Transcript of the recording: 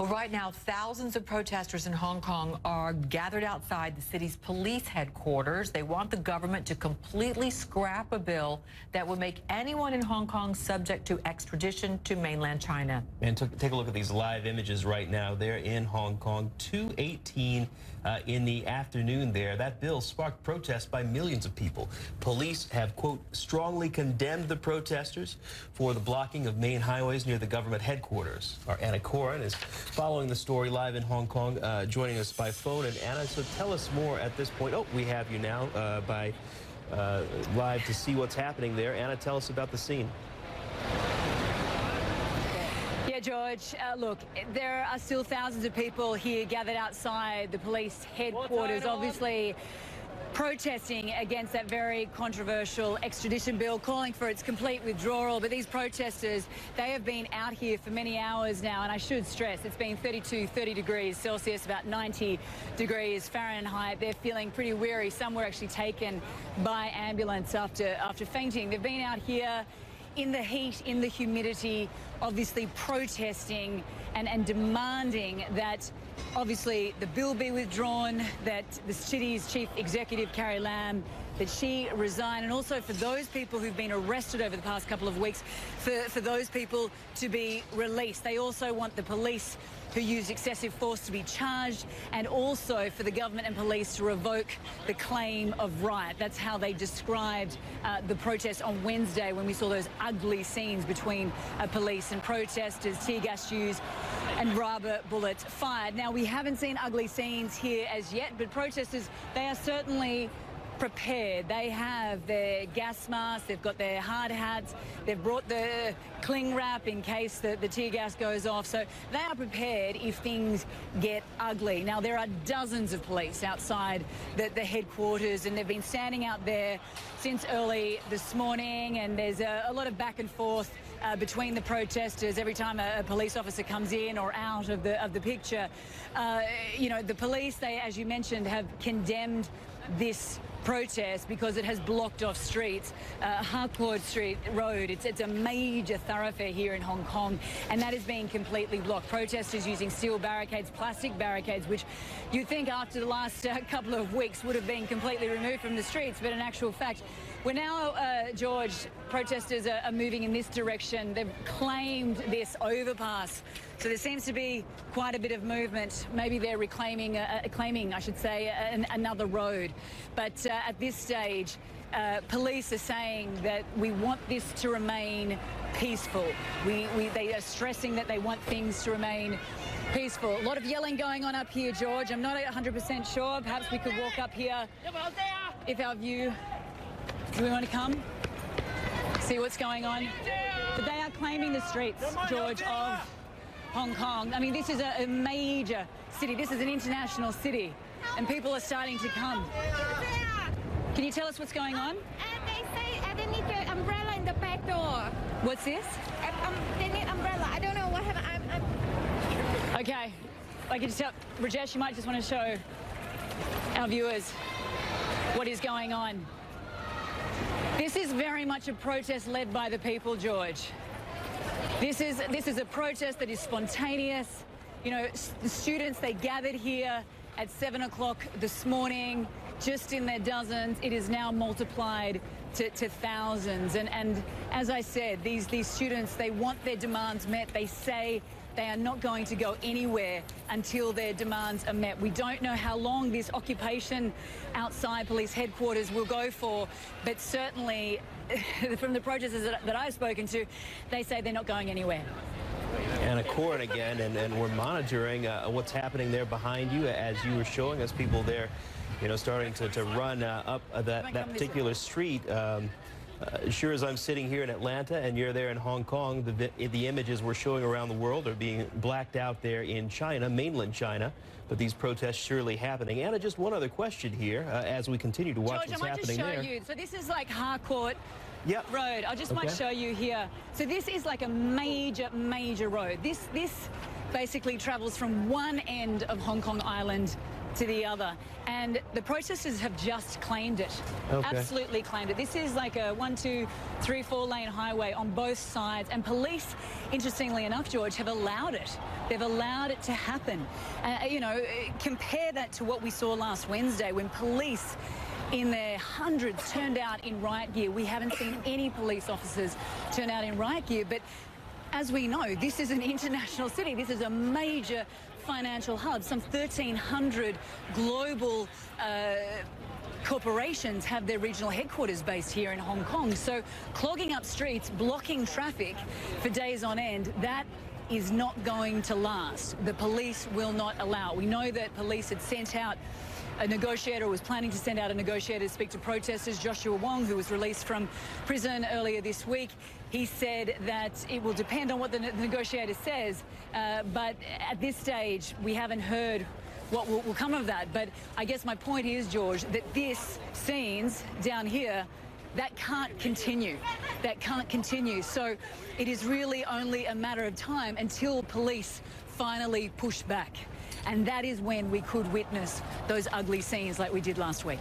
Well, right now, thousands of protesters in Hong Kong are gathered outside the city's police headquarters. They want the government to completely scrap a bill that would make anyone in Hong Kong subject to extradition to mainland China. And take a look at these live images right now. They're in Hong Kong, 2:18 in the afternoon there. That bill sparked protests by millions of people. Police have, quote, strongly condemned the protesters for the blocking of main highways near the government headquarters. Our Anna Corin is following the story live in Hong Kong, joining us by phone. And Anna, so tell us more at this point. Oh, we have you now by live to see what's happening there. Anna, tell us about the scene. Yeah, George, look, there are still thousands of people here gathered outside the police headquarters, obviously protesting against that very controversial extradition bill, calling for its complete withdrawal. But these protesters, they have been out here for many hours now, and I should stress it's been 30 degrees Celsius, about 90 degrees Fahrenheit. They're feeling pretty weary. Some were actually taken by ambulance after fainting. They've been out here in the heat, in the humidity, obviously protesting and demanding that obviously the bill be withdrawn, that the city's chief executive, Carrie Lam, that she resign, and also for those people who've been arrested over the past couple of weeks, for those people to be released. They also want the police who used excessive force to be charged, and also for the government and police to revoke the claim of riot. That's how they described the protest on Wednesday, when we saw those ugly scenes between police and protesters, tear gas used and rubber bullets fired. Now, we haven't seen ugly scenes here as yet, but protesters, they are certainly prepared. They have their gas masks, they've got their hard hats, they've brought the cling wrap in case the tear gas goes off. So they are prepared if things get ugly. Now, there are dozens of police outside the headquarters, and they've been standing out there since early this morning, and there's a lot of back and forth between the protesters every time a police officer comes in or out of the picture. You know, the police, they, as you mentioned, have condemned this protest because it has blocked off streets. Harcourt Street Road, it's a major thoroughfare here in Hong Kong, and that is being completely blocked. Protesters using steel barricades, plastic barricades, which you'd think after the last couple of weeks would have been completely removed from the streets, but in actual fact, we're now, George, protesters are moving in this direction. They've claimed this overpass, so there seems to be quite a bit of movement. Maybe they're reclaiming, claiming, I should say, another road. But at this stage, police are saying that we want this to remain peaceful. They are stressing that they want things to remain peaceful. A lot of yelling going on up here, George. I'm not 100% sure. Perhaps we could walk up here if our view. Do we want to come? See what's going on? But they are claiming the streets, George, of Hong Kong. I mean, this is a major city. This is an international city, and people are starting to come. Can you tell us what's going on? They say they need the umbrella in the back door. What's this? They need umbrella. I don't know what happened. Okay. I can just tell, Rajesh, you might just want to show our viewers what is going on. This is very much a protest led by the people, George. This is a protest that is spontaneous. You know, the students, they gathered here at 7 o'clock this morning, just in their dozens. It is now multiplied to thousands. And as I said, these students, they want their demands met. They say they are not going to go anywhere until their demands are met. We don't know how long this occupation outside police headquarters will go for, but certainly from the protesters that I've spoken to, they say they're not going anywhere. Anna Corin again, and we're monitoring what's happening there behind you as you were showing us people there, you know, starting to run up that particular street. Sure as I'm sitting here in Atlanta and you're there in Hong Kong, the images we're showing around the world are being blacked out there in China, mainland China, but these protests surely happening. Anna, just one other question here as we continue to watch what's happening there. George, I might just show you. So this is like Harcourt Road. I just might show you here. So this is like a major road. This basically travels from one end of Hong Kong Island to the other, and the protesters have just claimed it. Absolutely claimed it. This is like a 1, 2, 3, 4 lane highway on both sides, and police, interestingly enough, George, have allowed it. They've allowed it to happen. You know, compare that to what we saw last Wednesday when police in their hundreds turned out in riot gear. We haven't seen any police officers turn out in riot gear, but as we know, this is an international city. This is a major financial hub. Some 1,300 global corporations have their regional headquarters based here in Hong Kong. So clogging up streets, blocking traffic for days on end, that is not going to last. The police will not allow. We know that police had sent out a negotiator, was planning to send out a negotiator to speak to protesters. Joshua Wong, who was released from prison earlier this week, he said that it will depend on what the negotiator says, but at this stage we haven't heard what will come of that. But I guess my point is, George, that this scenes down here, that can't continue. That can't continue. So it is really only a matter of time until police finally push back. And that is when we could witness those ugly scenes like we did last week.